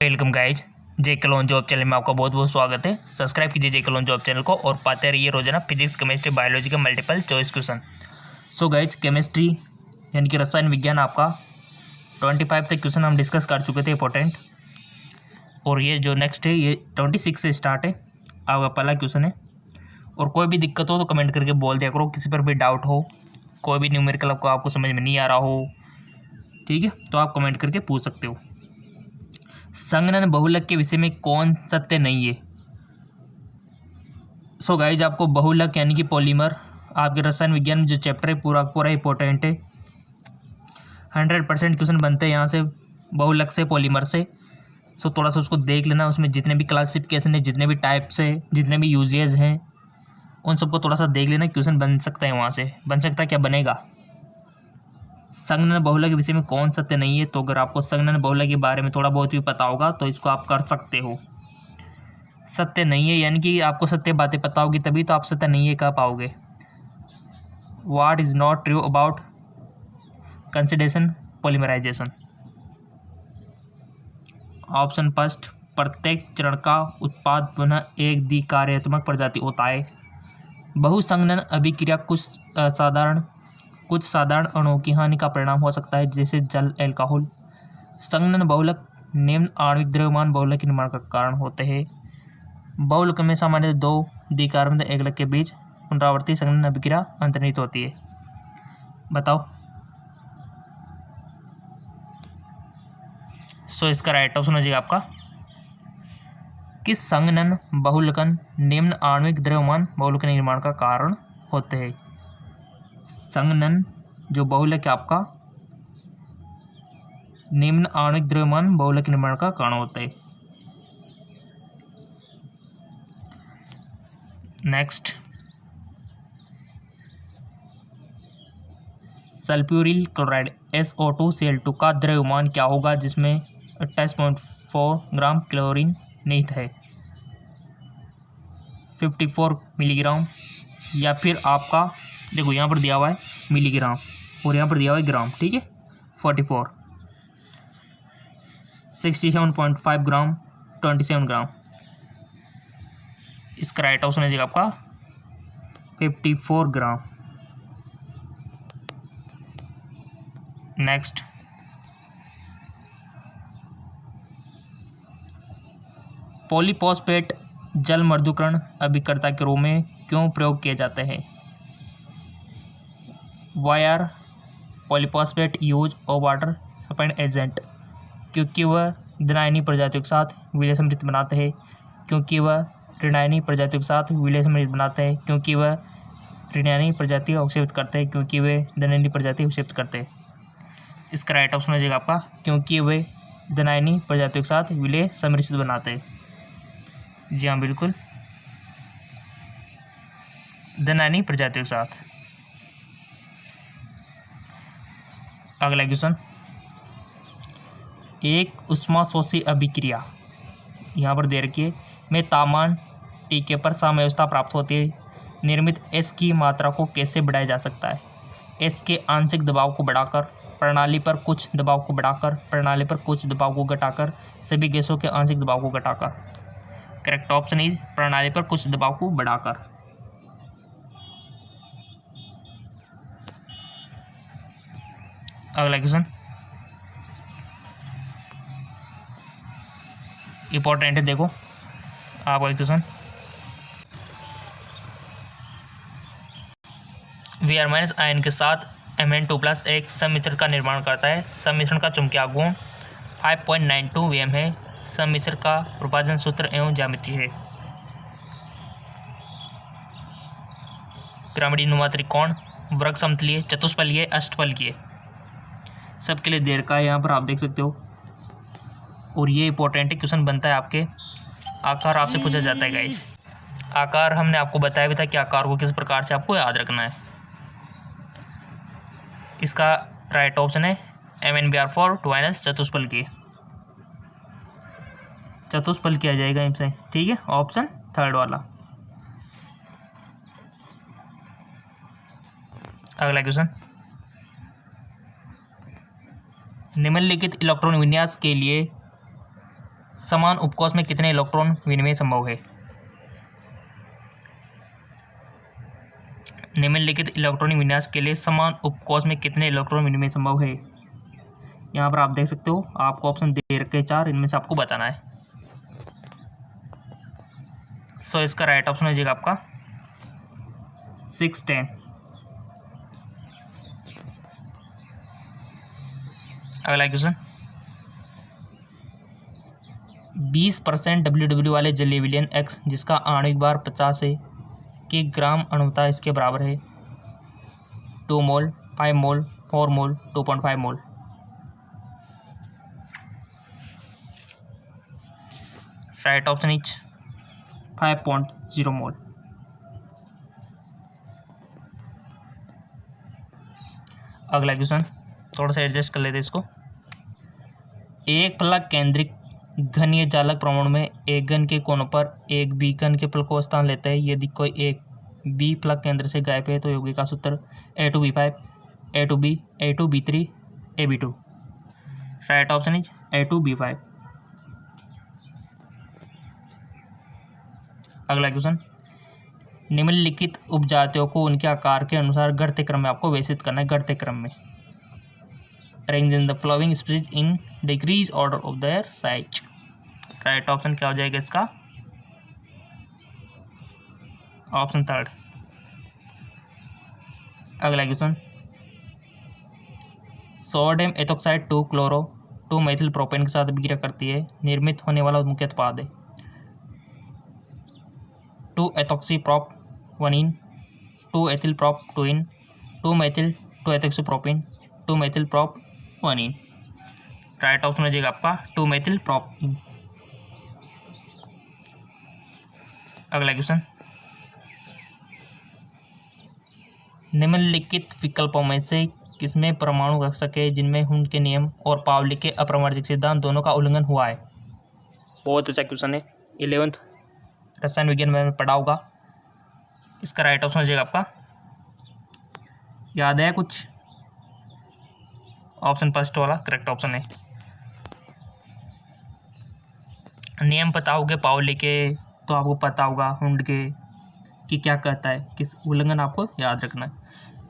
Welcome guys, जे clone job channel में आपका बहुत बहुत स्वागत है। सब्सक्राइब कीजिए जे कलोन जॉब चैनल को और पाते रहिए रोजाना फिजिक्स, केमिस्ट्री, बायोलॉजी के multiple choice question. So guys, chemistry यानी कि रसायन विज्ञान आपका 25 तक क्वेश्चन हम डिस्कस कर चुके थे इंपॉर्टेंट, और ये जो नेक्स्ट है ये 26 से स्टार्ट है। आपका पहला क्वेश्चन है, और कोई भी दिक्कत हो तो कमेंट करके बोल दिया करो। किसी पर भी डाउट हो, कोई भी न्यूमेरिकल आपको समझ में नहीं आ रहा हो, ठीक है, तो आप कमेंट करके पूछ सकते हो। संगणन बहुलक के विषय में कौन सत्य नहीं है? सो गाइज, आपको बहुलक यानी कि पॉलीमर आपके रसायन विज्ञान में जो चैप्टर है पूरा पूरा इंपॉर्टेंट है। 100% क्वेश्चन बनते हैं यहाँ से बहुलक से, पॉलीमर से। सो थोड़ा सा उसको देख लेना, उसमें जितने भी क्लासिफिकेशन है, जितने भी टाइप्स है, जितने भी यूजेज हैं, उन सबको थोड़ा सा देख लेना। क्वेश्चन बन सकता है वहाँ से, बन सकता है, क्या बनेगा। संगणन बहुलक के विषय में कौन सत्य नहीं है? तो अगर आपको संगणन बहुलक के बारे में थोड़ा बहुत भी पता होगा तो इसको आप कर सकते हो। सत्य नहीं है यानी कि आपको सत्य बातें पता होगी तभी तो आप सत्य नहीं है कह पाओगे। What is not true about condensation polymerisation? Option first, प्रत्येक चरण का उत्पाद पुनः एक द्विकार्यात्मक प्रजाति होता है। बहुसंगणन अभिक्रिया कुछ साधारण अणुओं की हानि का परिणाम हो सकता है, जैसे जल, अल्कोहल। संगणन बहुलक निम्न आणविक द्रव्यमान बहुलक के निर्माण का कारण होते हैं। बहुलक में सामान्य दो द्विकार्बनिक एकलक के बीच पुनरावर्ती संगणन अभिक्रिया अंतर्निहित होती है। बताओ। सो इसका राइट ऑप्शन हो जाएगा आपका कि संगणन बहुलकन निम्न आणविक द्रव्यमान बहुलक के निर्माण का कारण होते हैं। संगणन जो बहुलक है आपका निम्न आणविक द्रव्यमान बहुलक के निर्माण का कारण होता है। नेक्स्ट, सल्फ्यूरिल क्लोराइड SO2Cl2 का द्रव्यमान क्या होगा जिसमें 28.4 ग्राम क्लोरीन निहित है? 54 मिलीग्राम, या फिर आपका देखो यहाँ पर दिया हुआ है मिलीग्राम और यहाँ पर दिया हुआ है ग्राम, ठीक है। 44, 67.5 ग्राम, 27 ग्राम। इसका राइट ऑप्शन है आपका 54 ग्राम। नेक्स्ट, पॉलीफॉस्फेट जल मर्दूकरण अभिकर्ता के रूप में क्यों प्रयोग किए जाते हैं? वाई आर पॉलीफॉस्फेट यूज और वाटर सप्लाइंग एजेंट? क्योंकि वह ऋणायनी प्रजातियों के साथ विलय समृद्ध बनाते हैं, क्योंकि वह ऋणायनी प्रजातियों के साथ विलय समृद्ध बनाते हैं, क्योंकि वह ऋणायनी प्रजाति अवक्षेपित करते हैं, क्योंकि वे धनायनी प्रजाति अवक्षेपित करते हैं। इसका राइट ऑप्शन हो जाएगा आपका क्योंकि वे धनायनी प्रजातियों के साथ विलय समृद्ध बनाते हैं। जी हाँ, बिल्कुल, धनायनी प्रजातियों के साथ। अगला क्वेश्चन, एक ऊष्माशोषी अभिक्रिया यहाँ पर दे रखी है में तापमान टीके पर साम्यावस्था प्राप्त होती है। निर्मित S की मात्रा को कैसे बढ़ाया जा सकता है? S के आंशिक दबाव को बढ़ाकर, प्रणाली पर कुछ दबाव को बढ़ाकर, प्रणाली पर कुछ दबाव को घटाकर, सभी गैसों के आंशिक दबाव को घटाकर। करेक्ट ऑप्शन इज प्रणाली पर कुछ दबाव को बढ़ाकर। अगला क्वेश्चन इंपॉर्टेंट है, देखो आपका क्वेश्चन। Vr- आयन के साथ Mn2+ एक सम्मिश्रण का निर्माण करता है। सम्मिश्रण का चुंबकीय गुण 5.92 Vm है। सम्मिश्रण का विभाजन सूत्र एवं ज्यामिति है? पिरामिडी नुमा त्रिकोण, वर्ग समतलीय, चतुष्फलकीय, अष्टफलकीय। सबके लिए दे रखा है यहाँ पर, आप देख सकते हो। और ये इंपॉर्टेंट क्वेश्चन बनता है आपके आकार आपसे पूछा जाता है गाइस। आकार हमने आपको बताया भी था कि आकार को किस प्रकार से आपको याद रखना है। इसका राइट ऑप्शन है MnBr4 2 चतुष्फलकीय। चतुष्फलकीय आ जाएगा इनसे, ठीक है, ऑप्शन थर्ड वाला। अगला क्वेश्चन, निम्नलिखित इलेक्ट्रॉन विन्यास के लिए समान उपकोष में कितने इलेक्ट्रॉन विनिमय संभव है? निम्नलिखित इलेक्ट्रॉनिक विन्यास के लिए समान उपकोष में कितने इलेक्ट्रॉन विनिमय संभव है? यहाँ पर आप देख सकते हो, आपको ऑप्शन दे रखे 4, इनमें से आपको बताना है। सो इसका राइट ऑप्शन हो जाएगा आपका 610। अगला क्वेश्चन, 20% WW वाले जलीय विलयन X जिसका आणविक भार 50 है कि ग्राम अणुता इसके बराबर है? 2 मोल, 5 मोल, 4 मोल, 2.5 मोल। राइट ऑप्शन इज 5.0 मोल। अगला क्वेश्चन, थोड़ा सा एडजस्ट कर लेते इसको। एक फलक केंद्रित घनीय जालक परमाणु में एक घन के कोनों पर एक बी घन के फलक को स्थान लेता है। यदि कोई एक बी फलक केंद्र से गायब है तो यौगिक का सूत्र A2B5, A2B, A2B3, AB2। Right option is A2B5। अगला क्वेश्चन, निम्नलिखित उपजातियों को उनके आकार के अनुसार घटते क्रम में आपको व्यवस्थित करना है। घटते क्रम में arrange in the flowing species in decrease order of their size. Right option क्या हो जाएगा इसका? ऑप्शन 3। अगला question, sodium ethoxide 2 chloro 2 methyl propane के साथ अभिक्रिया करती है। निर्मित होने वाला मुख्य उत्पाद है 2 ethoxy prop 1 2 ethyl prop 2 2 methyl 2 ethoxy propyne 2 methyl prop 1। Right option हो जाएगा आपका 2 मेथिल प्रोप। अगला क्वेश्चन, निम्नलिखित विकल्पों में से किसमें परमाणु कक्षक है जिनमें हुन के नियम और पावली के अप्रमाणिक सिद्धांत दोनों का उल्लंघन हुआ है? बहुत अच्छा क्वेश्चन है, 11th रसायन विज्ञान में पढ़ा होगा। इसका राइट ऑप्शन हो जाएगा आपका, याद है कुछ? ऑप्शन फर्स्ट वाला करेक्ट ऑप्शन है। नियम पता होगे पावली के तो आपको पता होगा हुंड के कि क्या कहता है, किस उल्लंघन आपको याद रखना है।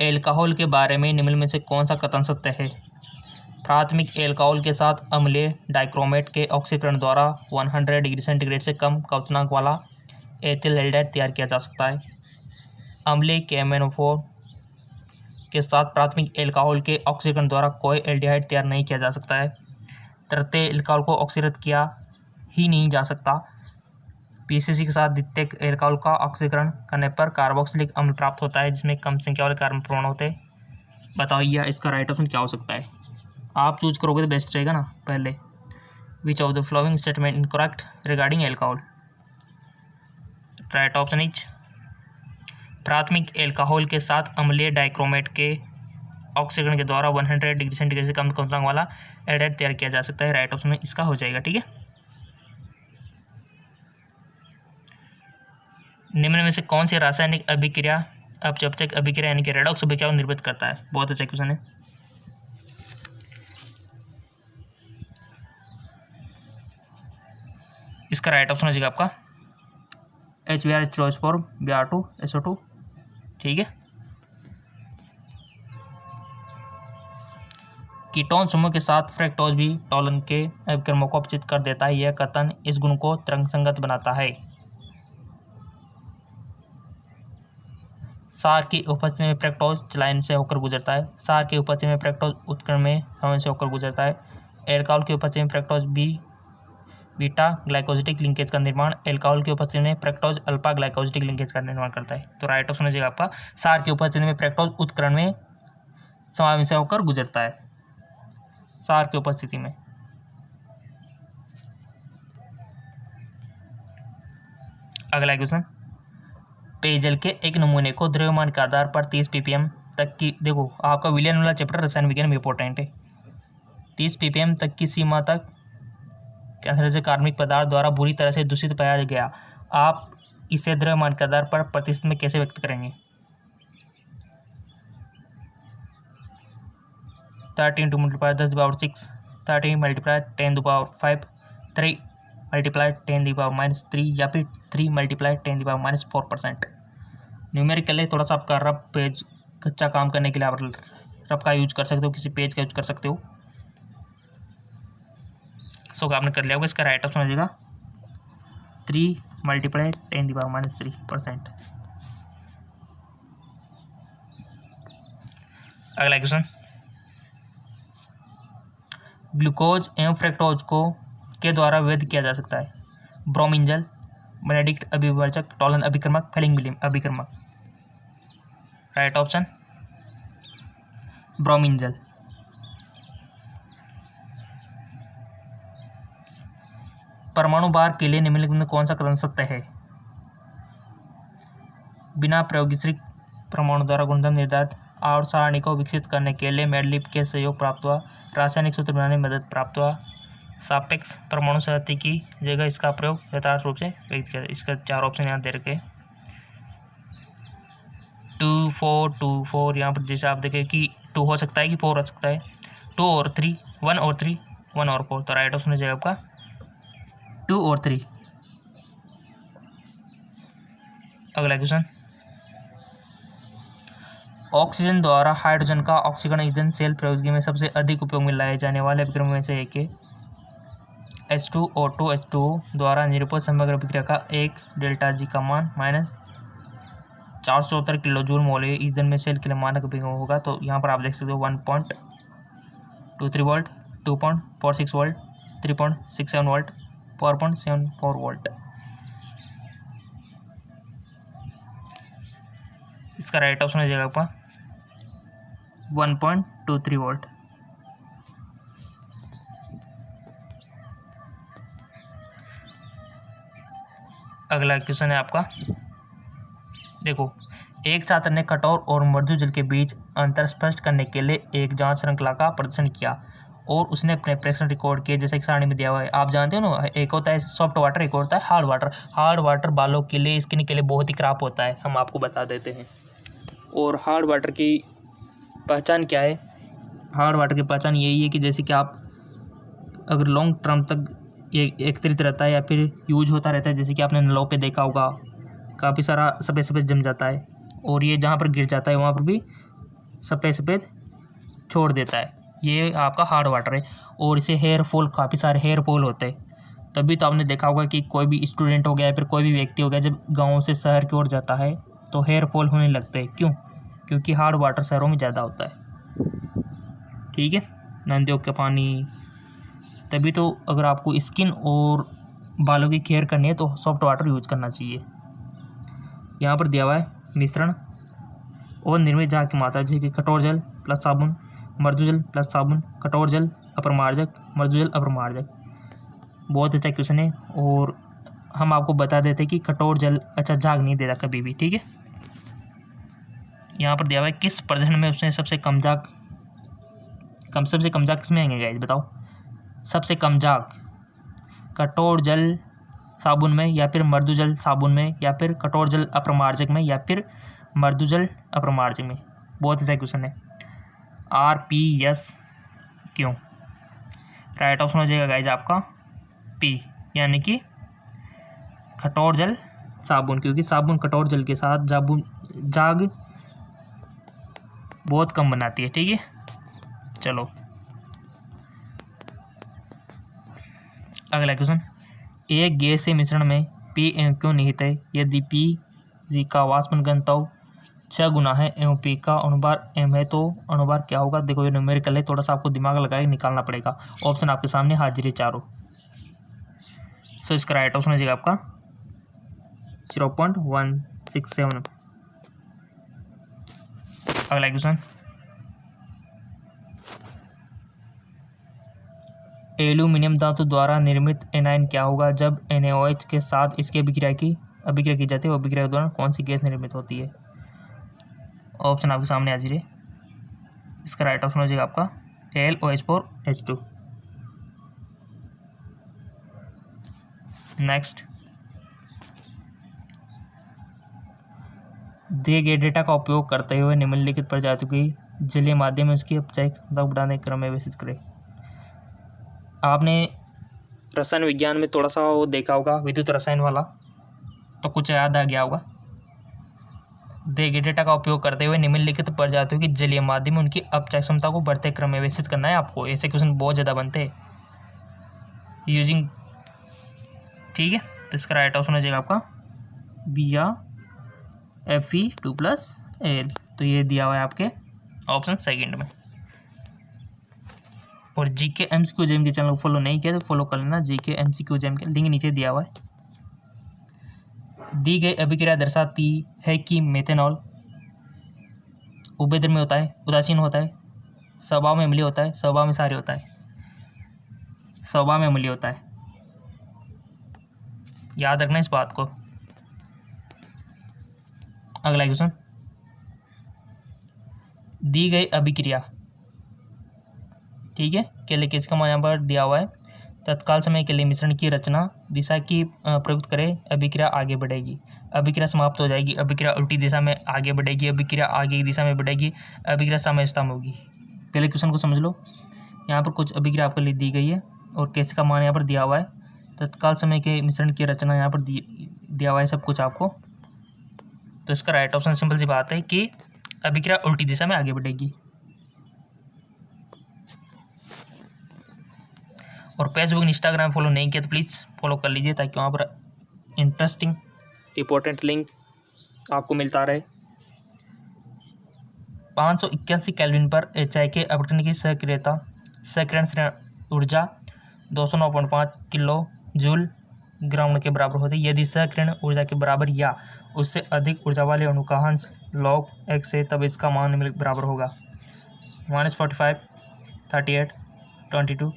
एल्कोहल के बारे में निम्न में से कौन सा कथन सत्य है? प्राथमिक एल्कोहल के साथ अम्लीय डाइक्रोमेट के ऑक्सीकरण द्वारा 100 डिग्री सेंटीग्रेड से कम क्वथनांक वाला एथिल हैलाइड तैयार किया जा सकता है। अम्लीय KMnO4 के साथ प्राथमिक एल्कोहल के ऑक्सीकरण द्वारा कोई एल्डिहाइड तैयार नहीं किया जा सकता है। तृतीय एल्कोहल को ऑक्सीकृत किया ही नहीं जा सकता। PCC के साथ द्वितीयक एल्कोहल का ऑक्सीकरण करने पर कार्बोक्सिलिक अम्ल प्राप्त होता है जिसमें कम संख्या वाले कार्बन परमाणु होते हैं। बताइए इसका राइट ऑप्शन क्या हो सकता है? आप चूज करोगे तो बेस्ट रहेगा ना। पहले, which of the following statement incorrect regarding alcohol? Right option is प्राथमिक एल्कोहल के साथ अम्लीय डाइक्रोमेट के ऑक्सीकरण के द्वारा 100 डिग्री सेंटीग्रेड से कम क्वथनांक वाला एल्डिहाइड तैयार किया जा सकता है। राइट ऑप्शन इसका हो जाएगा। ठीक है, निम्न में से कौन सी रासायनिक अभिक्रिया अपचयक अभिक्रिया यानी कि रेडॉक्स अभिक्रिया को निर्मित करता है? बहुत अच्छा क्वेश्चन है। इसका राइट ऑप्शन हो जाएगा आपका HBr Br2 SO2। ठीक है, कीटोन समूह के साथ फ्रक्टोज भी टोलन के अभिक्रमों को अपचित कर देता है। यह कथन इस गुण को तरंग संगत बनाता है। सार की उपस्थिति में फ्रक्टोज चलायन से होकर गुजरता है। सार की उपस्थिति में फ्रक्टोज उत्कर्ण में हवन से होकर गुजरता है। एल्कोहल की उपस्थिति में फ्रक्टोज बीटा ग्लाइकोसिटिक लिंकेज का निर्माण। एल्कोहल की उपस्थिति में फ्रक्टोज अल्फा ग्लाइकोसिटिक लिंकेज का निर्माण करता है। तो राइट ऑप्शन हो जाएगा आपका सार की उपस्थिति में फ्रक्टोज उत्कर्ण में समावेश से होकर गुजरता है। सार की उपस्थिति में। अगला क्वेश्चन, पेयजल के एक नमूने को द्रव्यमान के आधार पर 30 ppm तक की, देखो आपका विलयन वाला चैप्टर रसायन विज्ञान में इंपॉर्टेंट है। 30 ppm तक की सीमा तक कैंसर से कार्बनिक पदार्थ द्वारा बुरी तरह से दूषित पाया गया। आप इसे द्रव्यमान के आधार पर प्रतिशत में कैसे व्यक्त करेंगे? 30 × 10⁻⁶, 30 × 10⁵ 3 मल्टीप्लाई 10⁻³ या फिर 3 मल्टीप्लाई 10⁻⁴%। न्यूमेरिकल है, थोड़ा सा आपका रफ पेज कच्चा काम करने के लिए आप रफ का यूज कर सकते हो, किसी पेज का यूज कर सकते हो। सो आपने कर लिया होगा, इसका राइट ऑप्शन हो जाएगा 3 मल्टीप्लाई 10⁻³ अगला क्वेश्चन, ग्लूकोज एवं फ्रक्टोज को के द्वारा वेद किया जा सकता है? ब्रोमीन जल, बेनेडिक्ट अभिवर्जक, टॉलन अभिक्रमक, फेलिंग अभिक्रमक। राइट ऑप्शन ब्रोमीन जल। परमाणु भार के लिए निम्नलिखित में कौन सा कथन सत्य है? बिना प्रयोगश्री परमाणु द्वारा गुणधर्म निर्धारित और सारणी को विकसित करने के लिए मेडलिप के सहयोग प्राप्त हुआ, रासायनिक सूत्र बनाने में मदद प्राप्त हुआ, सापेक्ष परमाणु संहति की जगह इसका प्रयोग यथार्थ रूप से व्यक्त किया। इसका 4 ऑप्शन यहाँ दे रखे 2 4 2 4। यहाँ पर जैसे आप देखें कि 2 हो सकता है कि 4 हो सकता है, 2 और 3, 1 और 3, 1 और 4। तो राइट ऑप्शन हो जाएगा आपका 2 और 3। अगला क्वेश्चन, ऑक्सीजन द्वारा हाइड्रोजन का ऑक्सीकरण ईंधन सेल प्रौद्योगिकी में सबसे अधिक उपयोग में लाए जाने वाले अभिक्रम में से एक है। H2O2 H2O द्वारा निरूपित समग्र अभिक्रिया का 1 डेल्टा जी का मान -470 किलो जूल मोल ईंधन में सेल के लिए मानक अभिक्रम होगा। तो यहाँ पर आप देख सकते हो 1.23 वोल्ट, 2.46 वोल्ट, 3.67 वोल्ट, 4.74 वोल्ट। इसका राइट ऑप्शन हो जाएगा आपका 1.23 वोल्ट। अगला क्वेश्चन है आपका, देखो, एक छात्र ने कठोर और मृदु जल के बीच अंतर स्पष्ट करने के लिए एक जांच श्रृंखला का प्रदर्शन किया और उसने अपने प्रेक्षण रिकॉर्ड किए जैसे कि सारणी में दिया हुआ है। आप जानते हो ना, एक होता है सॉफ्ट वाटर, एक होता है हार्ड वाटर। हार्ड वाटर बालों के लिए, स्किन के लिए बहुत ही खराब होता है, हम आपको बता देते हैं। और हार्ड वाटर की पहचान क्या है? हार्ड वाटर की पहचान यही है कि जैसे कि आप अगर लॉन्ग टर्म तक ये एकत्रित रहता है या फिर यूज होता रहता है, जैसे कि आपने नलों पे देखा होगा काफ़ी सारा सफ़ेद सफ़ेद जम जाता है और ये जहाँ पर गिर जाता है वहाँ पर भी सफ़ेद सफ़ेद छोड़ देता है, ये आपका हार्ड वाटर है। और इसे हेयर फॉल, काफ़ी सारे हेयर फॉल होते हैं। तभी तो आपने देखा होगा कि कोई भी स्टूडेंट हो गया या फिर कोई भी व्यक्ति हो गया, जब गाँव से शहर की ओर जाता है तो हेयर फॉल होने लगते हैं। क्यों? क्योंकि हार्ड वाटर शहरों में ज़्यादा होता है। ठीक है, नदियों का पानी। तभी तो अगर आपको स्किन और बालों की केयर करनी है तो सॉफ्ट वाटर यूज करना चाहिए। यहाँ पर दिया हुआ है मिश्रण और निर्मित जहाँ की मात्रा, जैसे कि कठोर जल प्लस साबुन, मृदु जल प्लस साबुन, कठोर जल अपरमार्जक, मृदु जल अपरमार्जक। बहुत अच्छा क्वेश्चन है और हम आपको बता देते हैं कि कठोर जल अच्छा झाग नहीं देता कभी भी। ठीक है, यहाँ पर दिया हुआ है किस प्रदर्शन में उसने सबसे कम झाग किसमें आएंगे गाइस बताओ? सबसे कम झाग कठोर जल साबुन में या फिर मृदु जल साबुन में या फिर कठोर जल अपरमार्जक में या फिर मृदु जल अपरमार्जक में। बहुत अच्छा क्वेश्चन है। RPS क्यों? राइट ऑप्शन हो जाएगा गाइज आपका P, यानी कि कठोर जल साबुन, क्योंकि साबुन कठोर जल के साथ झाग बहुत कम बनाती है। ठीक है, चलो अगला क्वेश्चन, एक गैसीय मिश्रण में P एवं क्यों निहित है? यदि Pg का वाष्पन घनत्व 6 गुना है एवं P का अणुभार m है तो अणुभार क्या होगा? देखो ये न्यूमेरिकल है, थोड़ा सा आपको दिमाग लगाए निकालना पड़ेगा। ऑप्शन आपके सामने हाजिर है चारों। सो इसका राइट ऑप्शन हो जाएगा आपका 0.167। अगला क्वेश्चन, एल्यूमिनियम धातु द्वारा निर्मित एनायन क्या होगा जब NaOH के साथ इसकी अभिक्रिया की जाती है? अभिक्रिया के दौरान कौन सी गैस निर्मित होती है? ऑप्शन आपके सामने हाजिर है। इसका राइट ऑप्शन हो जाएगा आपका LOH4H2। नेक्स्ट, दिए गए डेटा का उपयोग करते हुए निम्नलिखित प्रजातियों की जलीय माध्यम में उसकी अपचायिक क्षमता बढ़ाने के क्रम में व्यवस्थित करें। आपने रसायन विज्ञान में थोड़ा सा वो देखा होगा, विद्युत रसायन वाला, तो कुछ याद आ गया होगा। दिए गए डेटा का उपयोग करते हुए निम्नलिखित प्रजातियों की जलीय माध्यम में उनकी अपचय क्षमता को बढ़ते क्रम में व्यवस्थित करना है आपको। ऐसे क्वेश्चन बहुत ज़्यादा बनते हैं यूजिंग, ठीक है। तो इसका राइट ऑप्शन हो जाएगा आपका बी या Fe2+Al। तो ये दिया हुआ है आपके ऑप्शन सेकंड में। और जीके एमसीक्यू जेम के चैनल को फॉलो नहीं किया तो फॉलो कर लेना, जीके एमसीक्यू जेम के लिंक नीचे दिया हुआ है। दी गई अभिक्रिया दर्शाती है कि मेथेनॉल उभयधर्मी होता है, उदासीन होता है, स्वभाव में अम्लीय होता है, स्वभाव में क्षारीय होता है, स्वभाव में अम्लीय होता है। याद रखना इस बात को। अगला क्वेश्चन, दी गई अभिक्रिया, ठीक है, के लिए किसका मान यहाँ पर दिया हुआ है। तत्काल समय के लिए मिश्रण की रचना दिशा की प्रयुक्त करें, अभिक्रिया आगे बढ़ेगी, अभिक्रिया समाप्त हो जाएगी, अभिक्रिया उल्टी दिशा में आगे बढ़ेगी, अभिक्रिया आगे की दिशा में बढ़ेगी, अभिक्रिया समय स्तंभ होगी। पहले क्वेश्चन को समझ लो। यहाँ पर कुछ अभिक्रिया आपके लिए दी गई है और कैसे का मान यहाँ पर दिया हुआ है। तत्काल समय के मिश्रण की रचना यहाँ पर दिया हुआ है सब कुछ आपको। तो इसका राइट ऑप्शन सिंपल सी बात है कि अभिक्रिया उल्टी दिशा में आगे बढ़ेगी। और फेसबुक इंस्टाग्राम फॉलो नहीं किया तो प्लीज़ फॉलो कर लीजिए, ताकि वहाँ पर इंटरेस्टिंग इंपॉर्टेंट लिंक आपको मिलता रहे। 581 केल्विन पर HI के अपघटन की सक्रियण ऊर्जा 209.5 किलो जूल ग्राउंड के बराबर होती है। यदि सक्रियण ऊर्जा के बराबर या उससे अधिक ऊर्जा वाले अणु का अंश log x है, तब इसका मान निम्नलिखित बराबर होगा -45, 38, 23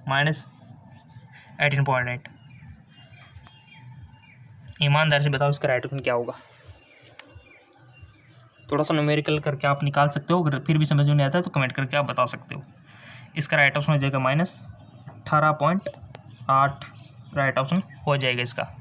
-18.8। ईमानदार से बताओ इसका राइट ऑप्शन क्या होगा। थोड़ा सा न्यूमेरिकल करके आप निकाल सकते हो, अगर फिर भी समझ में नहीं आता है तो कमेंट करके आप बता सकते हो। इसका राइट ऑप्शन हो जाएगा -18.8, राइट ऑप्शन हो जाएगा इसका।